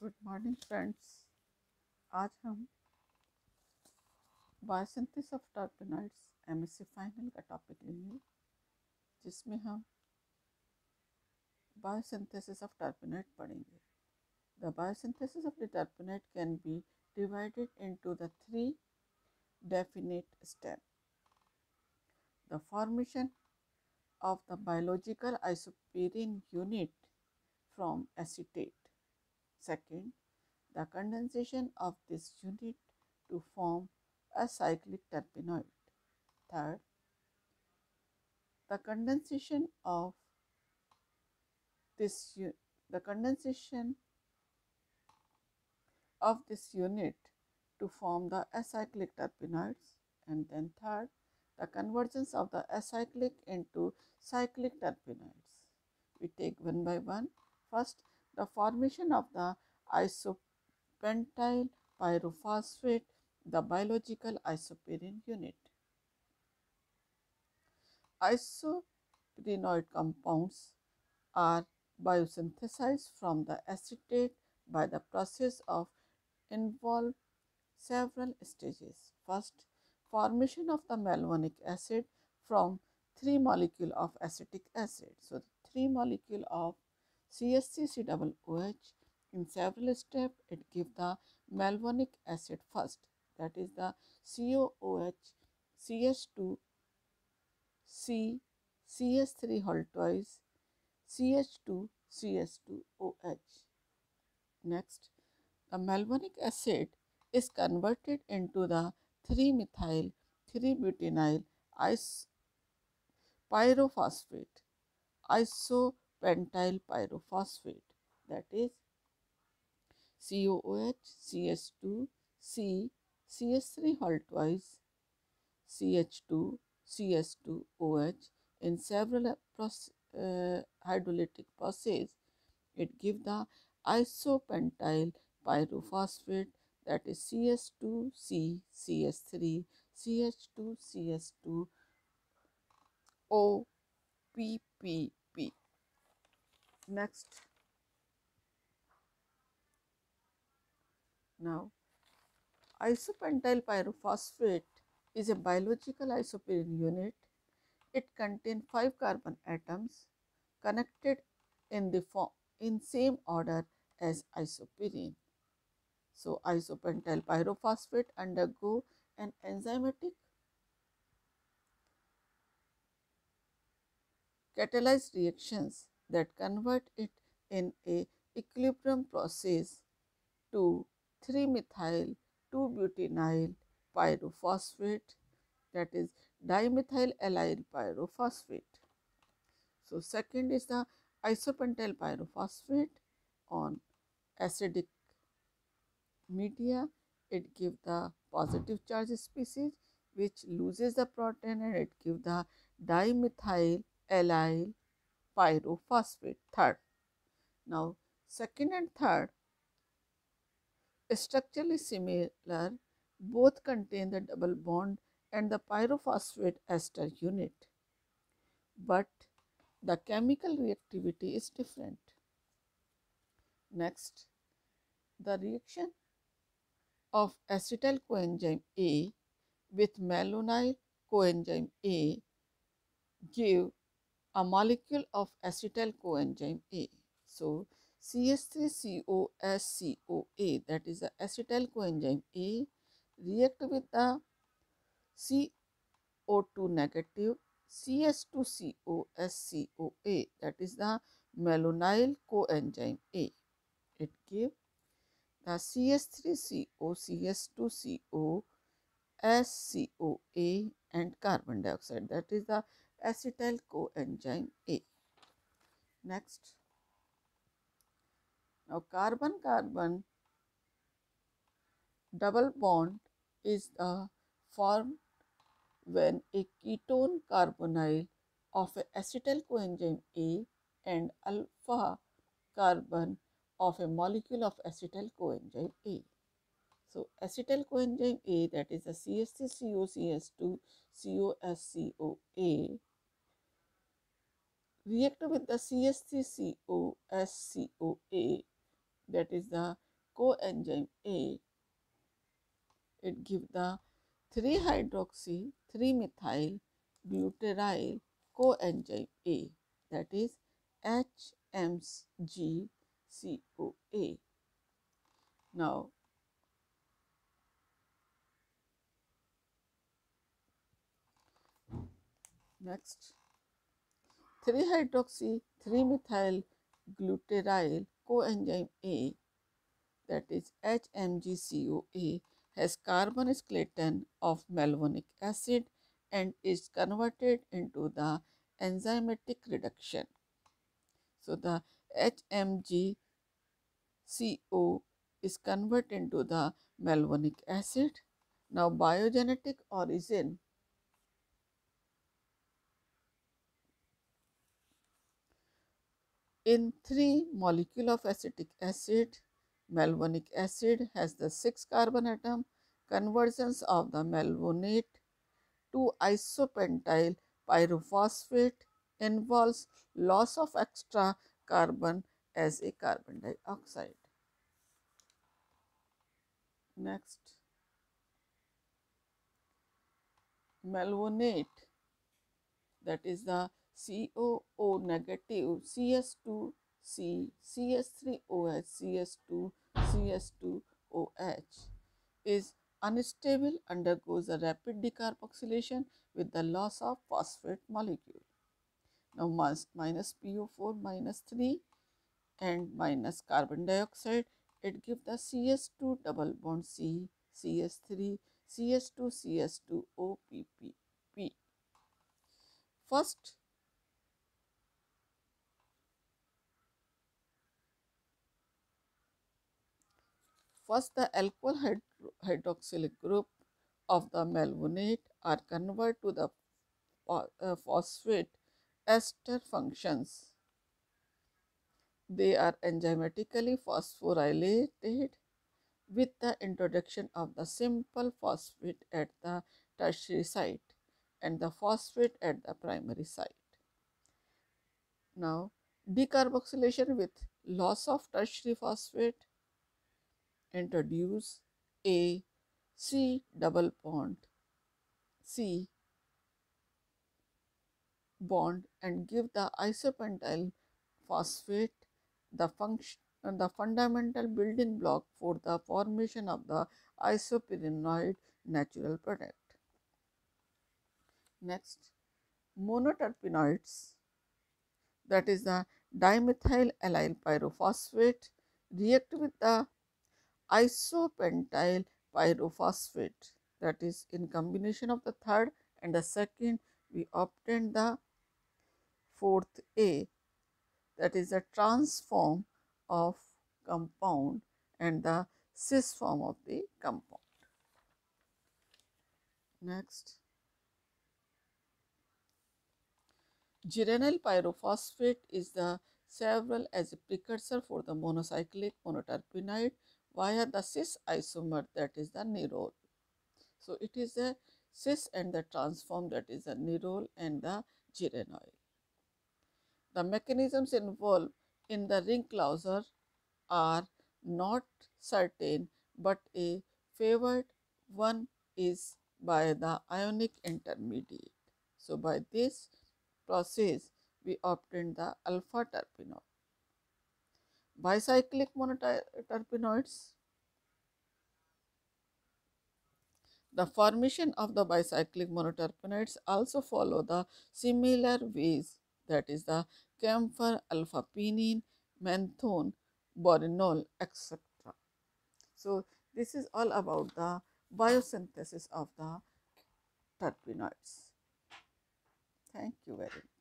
Good morning friends. आज हम biosynthesis of टर्पेनॉइड्स MSc final का टॉपिक लेंगे, जिसमें हम बायोसिंथेसिस ऑफ टर्पेनॉइड पढ़ेंगे। The biosynthesis of the टर्पेनॉइड can be divided into the three definite step. The formation of the biological isoprene unit from acetate. Second, the condensation of this unit to form a cyclic terpenoid. Third, the condensation of this the condensation of this unit to form the acyclic terpenoids, and then third, the convergence of the acyclic into cyclic terpenoids. We take one by one. First, the formation of the isopentyl pyrophosphate, the biological isoprene unit. Isoprenoid compounds are biosynthesized from the acetate by the process of involve several stages. First, formation of the malonic acid from 3 molecule of acetic acid. So, 3 molecule of CH3COOH in several steps it gives the malonic acid first, that is the COOH, CH2, C, CH3 whole twice, CH2, CH2OH. Next, the malonic acid is converted into the 3-methyl 3-butynyl pyrophosphate, isopentyl pyrophosphate, that is COOH, CH2, C, CH3 whole twice, CH2, CH2OH in several hydrolytic process. It gives the isopentyl pyrophosphate, that is CH2C, CH3, CH2, CH2, OPPP. Next, now isopentyl pyrophosphate is a biological isoprene unit. It contains 5 carbon atoms connected in the same order as isoprene. So, isopentyl pyrophosphate undergo an enzymatic catalyzed reactions that convert it in a equilibrium process to 3-methyl 2-butynyl pyrophosphate, that is dimethyl allyl pyrophosphate. So, second is the isopentyl pyrophosphate on acidic media. It gives the positive charge species which loses the protein, and it gives the dimethyl allyl pyrophosphate. Third, now second and third structurally similar, both contain the double bond and the pyrophosphate ester unit, but the chemical reactivity is different. Next, the reaction of acetyl coenzyme A with malonyl coenzyme A give a molecule of acetyl coenzyme A. So, CH3COSCOA, that is the acetyl coenzyme A, react with the CO2 negative CH2COSCOA, that is the malonyl coenzyme A. It gives the CH3CO, CH2CO, SCOA and carbon dioxide, that is the acetyl coenzyme A. Next, now carbon-carbon double bond is formed when a ketone carbonyl of acetyl coenzyme A and alpha carbon of a molecule of acetyl coenzyme A. So, acetyl coenzyme A, that is the CH3COCH2 COSCOA, react with the CH3COSCOA, that is the coenzyme A, it gives the 3-hydroxy 3-methyl glutaryl coenzyme A, that is HMG-CoA. Now, next, 3-hydroxy 3-methyl glutaryl coenzyme A, that is HMG-CoA, has carbon skeleton of malonic acid and is converted into the enzymatic reduction. So, the HMG-CoA is converted into the malonic acid. Now, biogenetic origin. In 3 molecule of acetic acid, malonic acid has the 6 carbon atom. Conversions of the malonate to isopentyl pyrophosphate involves loss of extra carbon as a carbon dioxide. Next, malonate, that is the COO negative CS2C CS3OH CS2 CS2OH is unstable, undergoes a rapid decarboxylation with the loss of phosphate molecule. Now, minus PO4 minus 3 and minus carbon dioxide, it gives the CS2 double bond C, CS3, CS2, CS2O, PP. First, the alcohol hydroxylic group of the malonate are converted to the phosphate ester functions. They are enzymatically phosphorylated with the introduction of the simple phosphate at the tertiary site and the phosphate at the primary site. Now, decarboxylation with loss of tertiary phosphate introduce a C double bond C bond and give the isopentyl phosphate the fundamental building block for the formation of the isopyrenoid natural product. Next, monoterpenoids, that is the dimethyl allyl pyrophosphate, react with the isopentyl pyrophosphate, that is in combination of the third and the second we obtain the fourth A, that is the trans form of compound and the cis form of the compound. Next, geranyl pyrophosphate is the several as a precursor for the monocyclic monoterpenoid via the cis isomer, that is the nerol. So, it is the cis and the trans form, that is the nerol and the geranyl. The mechanisms involved in the ring closure are not certain, but a favored one is by the ionic intermediate. So, by this process, we obtain the alpha terpenoid. Bicyclic monoterpenoids. The formation of the bicyclic monoterpenoids also follow the similar ways, that is the camphor, alpha-pinene, menthone, boronol, etc. So, this is all about the biosynthesis of the terpenoids. Thank you very much.